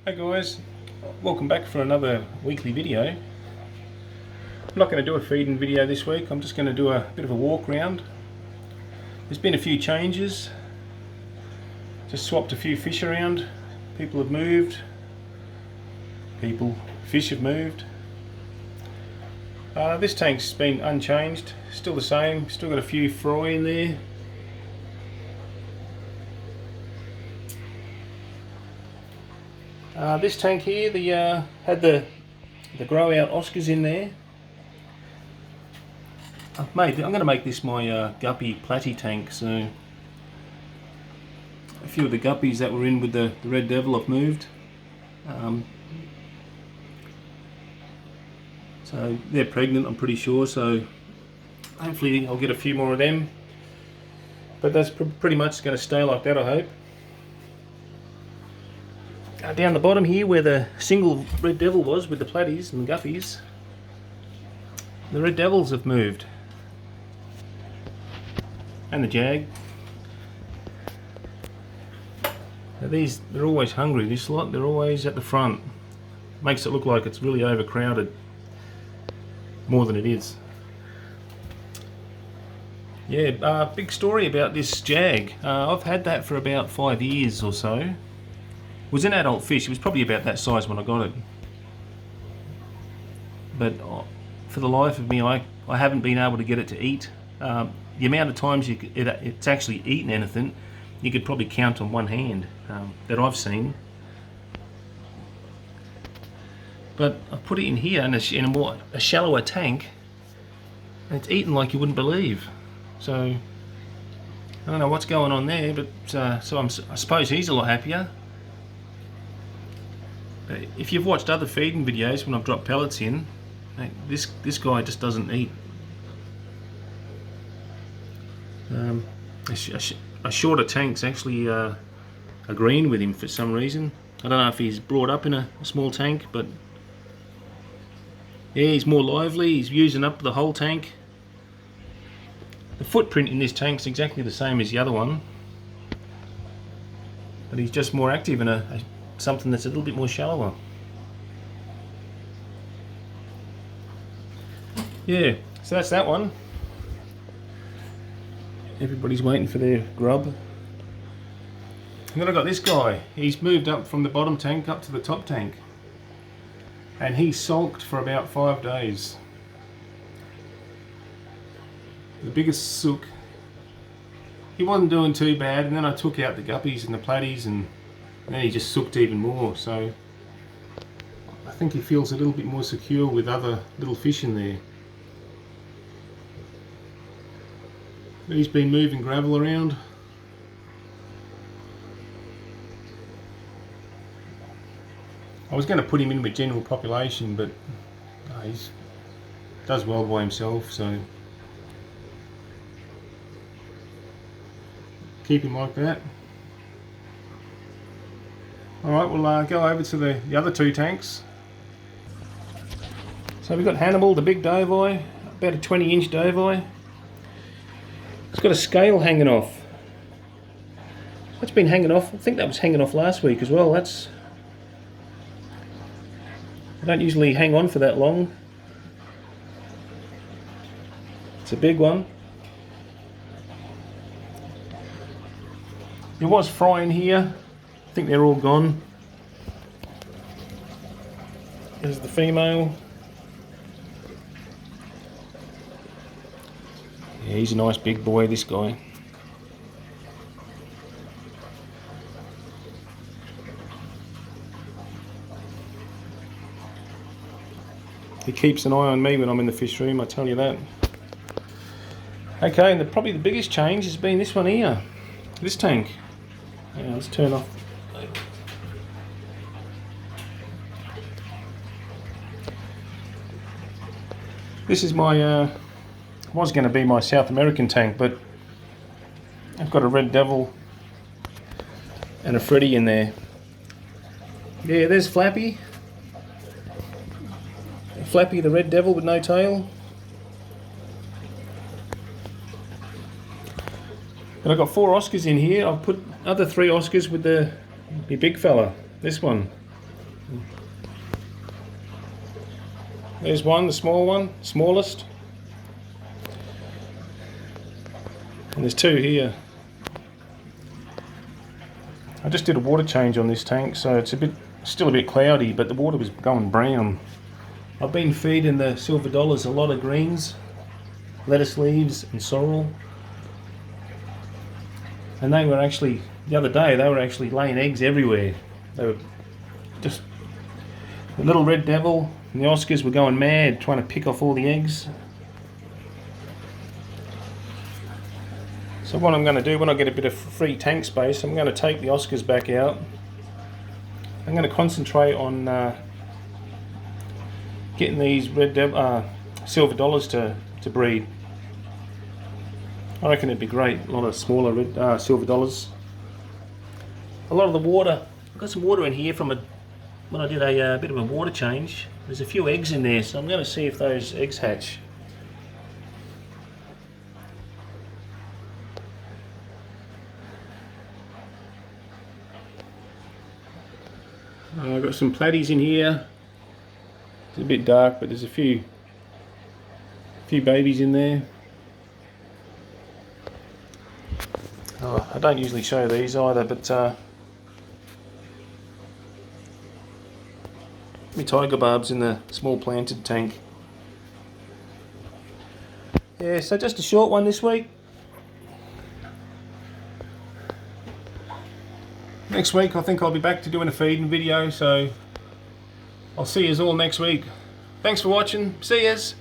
Hey guys, welcome back for another weekly video. I'm not going to do a feeding video this week, I'm just going to do a bit of a walk round. There's been a few changes, just swapped a few fish around, people have moved, fish have moved. This tank's been unchanged, still the same, still got a few fry in there. This tank here, had the grow out Oscars in there. I'm going to make this my guppy platy tank, so a few of the guppies that were in with the red devil have moved. So they're pregnant, I'm pretty sure, so hopefully I'll get a few more of them. But that's pretty much going to stay like that, I hope. Down the bottom here where the single red devil was with the platies and the guppies, the red devils have moved. And the jag. Now they're always hungry, this lot, they're always at the front. Makes it look like it's really overcrowded, more than it is. Yeah, big story about this jag. I've had that for about 5 years or so. It was an adult fish, it was probably about that size when I got it. But for the life of me, I haven't been able to get it to eat. The amount of times it's actually eaten anything, you could probably count on one hand that I've seen. But I put it in here in a shallower tank, and it's eaten like you wouldn't believe. So I don't know what's going on there, but I suppose he's a lot happier. If you've watched other feeding videos when I've dropped pellets in, this guy just doesn't eat. A shorter tank's actually agreeing with him for some reason. I don't know if he's brought up in a small tank, but yeah, he's more lively, he's using up the whole tank. The footprint in this tank's exactly the same as the other one, but he's just more active in something that's a little bit more shallower. Yeah, so that's that one. Everybody's waiting for their grub. And then I got this guy. He's moved up from the bottom tank up to the top tank, and he sulked for about 5 days. The biggest sook. He wasn't doing too bad, and then I took out the guppies and the platies, and then he just sooked even more. So I think he feels a little bit more secure with other little fish in there. He's been moving gravel around. I was going to put him in with general population, but he does well by himself, so keep him like that. Alright, we'll go over to the other two tanks. So we've got Hannibal, the big dovi, about a 20-inch dovi. It's got a scale hanging off. That's been hanging off. I think that was hanging off last week as well. I don't usually hang on for that long. It's a big one. There was fry in here. I think they're all gone. There's the female. Yeah, he's a nice big boy, this guy. He keeps an eye on me when I'm in the fish room, I tell you that. Okay, and probably the biggest change has been this one here. This tank. Yeah, let's turn off. This is my, was going to be my South American tank, but I've got a red devil and a Freddy in there. Yeah, there's Flappy. Flappy, the red devil with no tail. And I've got 4 Oscars in here. I've put other 3 Oscars with the big fella, this one. There's one, the small one, smallest. And there's two here. I just did a water change on this tank, so it's still a bit cloudy, but the water was going brown. I've been feeding the silver dollars a lot of greens, lettuce leaves and sorrel. And they were actually, the other day, they were actually laying eggs everywhere. They were just, the little red devil and the Oscars were going mad trying to pick off all the eggs. So what I'm going to do when I get a bit of free tank space, I'm going to take the Oscars back out. I'm going to concentrate on getting these silver dollars to breed. I reckon it'd be great, a lot of smaller red, silver dollars. A lot of the water, I've got some water in here from when I did a bit of a water change. There's a few eggs in there, so I'm going to see if those eggs hatch. I've got some platies in here. It's a bit dark, but there's a few babies in there. Oh, I don't usually show these either, but my tiger barbs in the small planted tank. Yeah, so just a short one this week. Next week I think I'll be back to doing a feeding video, so I'll see yous all next week. Thanks for watching. See yous.